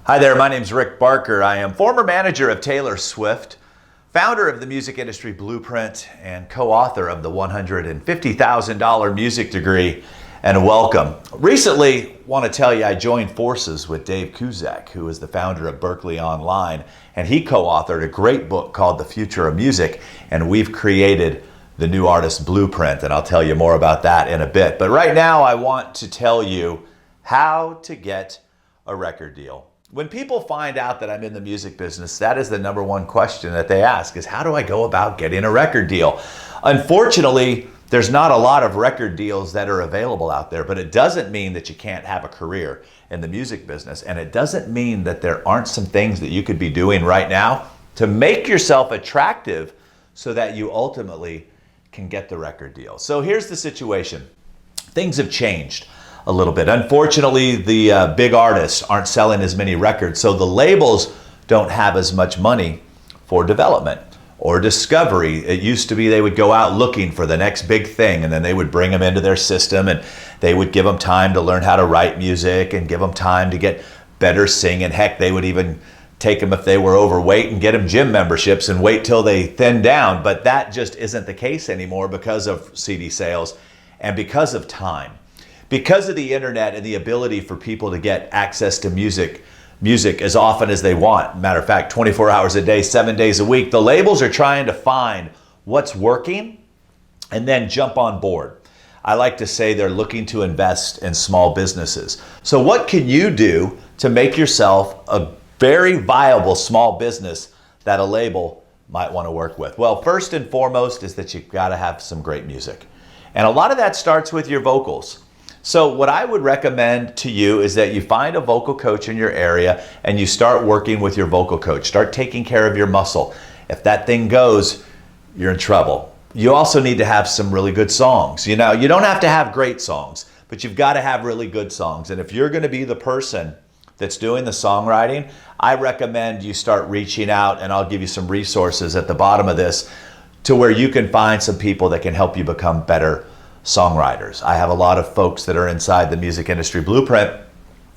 Hi there, my name's Rick Barker. I am former manager of Taylor Swift, founder of the Music Industry Blueprint, and co-author of the $150,000 music degree. And welcome. Recently, want to tell you I joined forces with Dave Kuzak, who is the founder of Berklee Online, and he co-authored a great book called The Future of Music, and we've created the New Artist Blueprint, and I'll tell you more about that in a bit. But right now, I want to tell you how to get a record deal. When people find out that I'm in the music business, that is the number one question that they ask is, how do I go about getting a record deal? Unfortunately, there's not a lot of record deals that are available out there, but it doesn't mean that you can't have a career in the music business. And it doesn't mean that there aren't some things that you could be doing right now to make yourself attractive so that you ultimately can get the record deal. So here's the situation. Things have changed a little bit. Unfortunately, the big artists aren't selling as many records, so the labels don't have as much money for development or discovery. It used to be they would go out looking for the next big thing, and then they would bring them into their system, and they would give them time to learn how to write music and give them time to get better singing. Heck, they would even take them if they were overweight and get them gym memberships and wait till they thin down. But that just isn't the case anymore because of CD sales and because of time. Because of the internet and the ability for people to get access to music as often as they want, matter of fact, 24 hours a day, 7 days a week, the labels are trying to find what's working and then jump on board. I like to say they're looking to invest in small businesses. So what can you do to make yourself a very viable small business that a label might want to work with? Well, first and foremost is that you've got to have some great music. And a lot of that starts with your vocals. So what I would recommend to you is that you find a vocal coach in your area and you start working with your vocal coach. Start taking care of your muscle. If that thing goes, you're in trouble. You also need to have some really good songs. You know, you don't have to have great songs, but you've got to have really good songs. And if you're going to be the person that's doing the songwriting, I recommend you start reaching out, and I'll give you some resources at the bottom of this to where you can find some people that can help you become better songwriters. I have a lot of folks that are inside the Music Industry Blueprint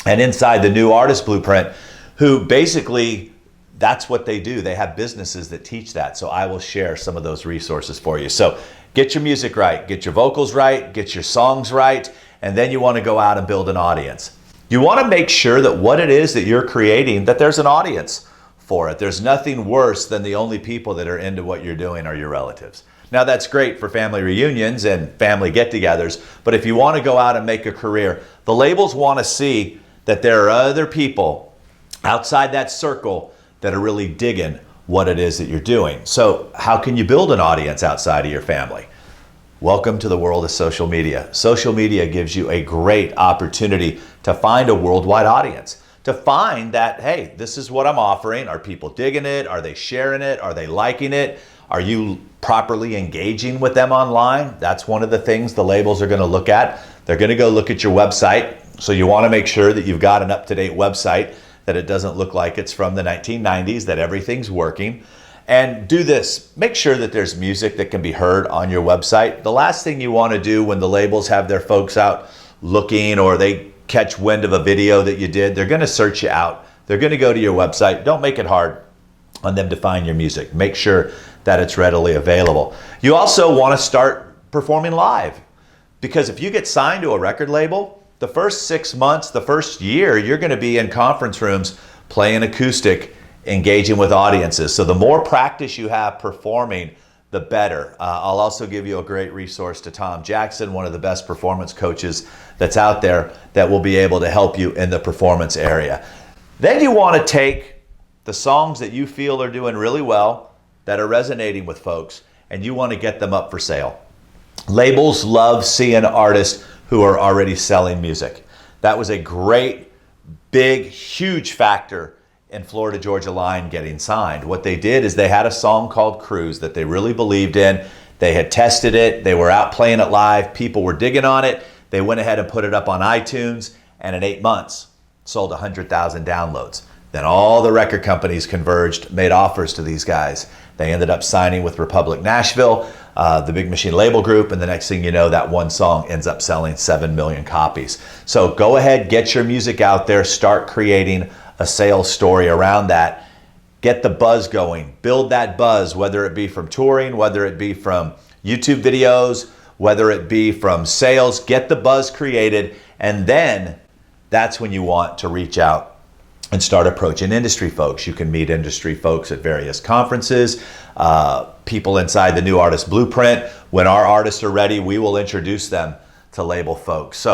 and inside the New Artist Blueprint who basically that's what they do. They have businesses that teach that. So I will share some of those resources for you. So get your music right, get your vocals right, get your songs right, and then you want to go out and build an audience. You want to make sure that what it is that you're creating, that there's an audience for it. There's nothing worse than the only people that are into what you're doing are your relatives. Now that's great for family reunions and family get-togethers, but if you want to go out and make a career, the labels want to see that there are other people outside that circle that are really digging what it is that you're doing. So how can you build an audience outside of your family? Welcome to the world of social media. Social media gives you a great opportunity to find a worldwide audience, to find that, hey, this is what I'm offering. Are people digging it? Are they sharing it? Are they liking it? Are you properly engaging with them online? That's one of the things the labels are going to look at. They're going to go look at your website. So you want to make sure that you've got an up-to-date website, that it doesn't look like it's from the 1990s, that everything's working. And do this. Make sure that there's music that can be heard on your website. The last thing you want to do when the labels have their folks out looking or they catch wind of a video that you did, they're going to search you out. They're going to go to your website. Don't make it hard on them to find your music. Make sure that it's readily available. You also want to start performing live, because if you get signed to a record label, the first 6 months, the first year, you're going to be in conference rooms playing acoustic, engaging with audiences. So the more practice you have performing, the better. I'll also give you a great resource to Tom Jackson, one of the best performance coaches that's out there, that will be able to help you in the performance area. Then you want to take the songs that you feel are doing really well, that are resonating with folks, and you want to get them up for sale. Labels love seeing artists who are already selling music. That was a great, big, huge factor in Florida Georgia Line getting signed. What they did is they had a song called Cruise that they really believed in. They had tested it. They were out playing it live. People were digging on it. They went ahead and put it up on iTunes, and in 8 months, sold 100,000 downloads. Then all the record companies converged, made offers to these guys. They ended up signing with Republic Nashville, the Big Machine label group, and the next thing you know, that one song ends up selling 7 million copies. So go ahead, get your music out there, start creating a sales story around that. Get the buzz going. Build that buzz, whether it be from touring, whether it be from YouTube videos, whether it be from sales. Get the buzz created, and then that's when you want to reach out and start approaching industry folks. You can meet industry folks at various conferences, people inside the New Artist Blueprint. When our artists are ready, we will introduce them to label folks.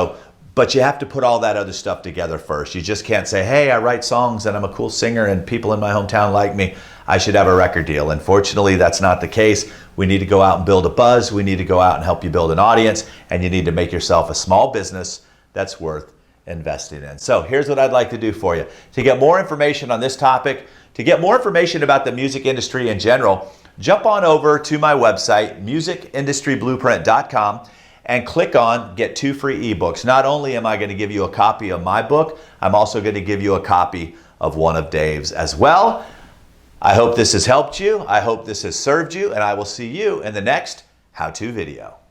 But you have to put all that other stuff together first. You just can't say, hey, I write songs and I'm a cool singer and people in my hometown like me, I should have a record deal. Unfortunately, that's not the case. We need to go out and build a buzz. We need to go out and help you build an audience, and you need to make yourself a small business that's worth investing in. So here's what I'd like to do for you. To get more information on this topic, to get more information about the music industry in general, jump on over to my website, musicindustryblueprint.com, and click on Get 2 free ebooks. Not only am I going to give you a copy of my book, I'm also going to give you a copy of one of Dave's as well. I hope this has helped you. I hope this has served you, and I will see you in the next how-to video.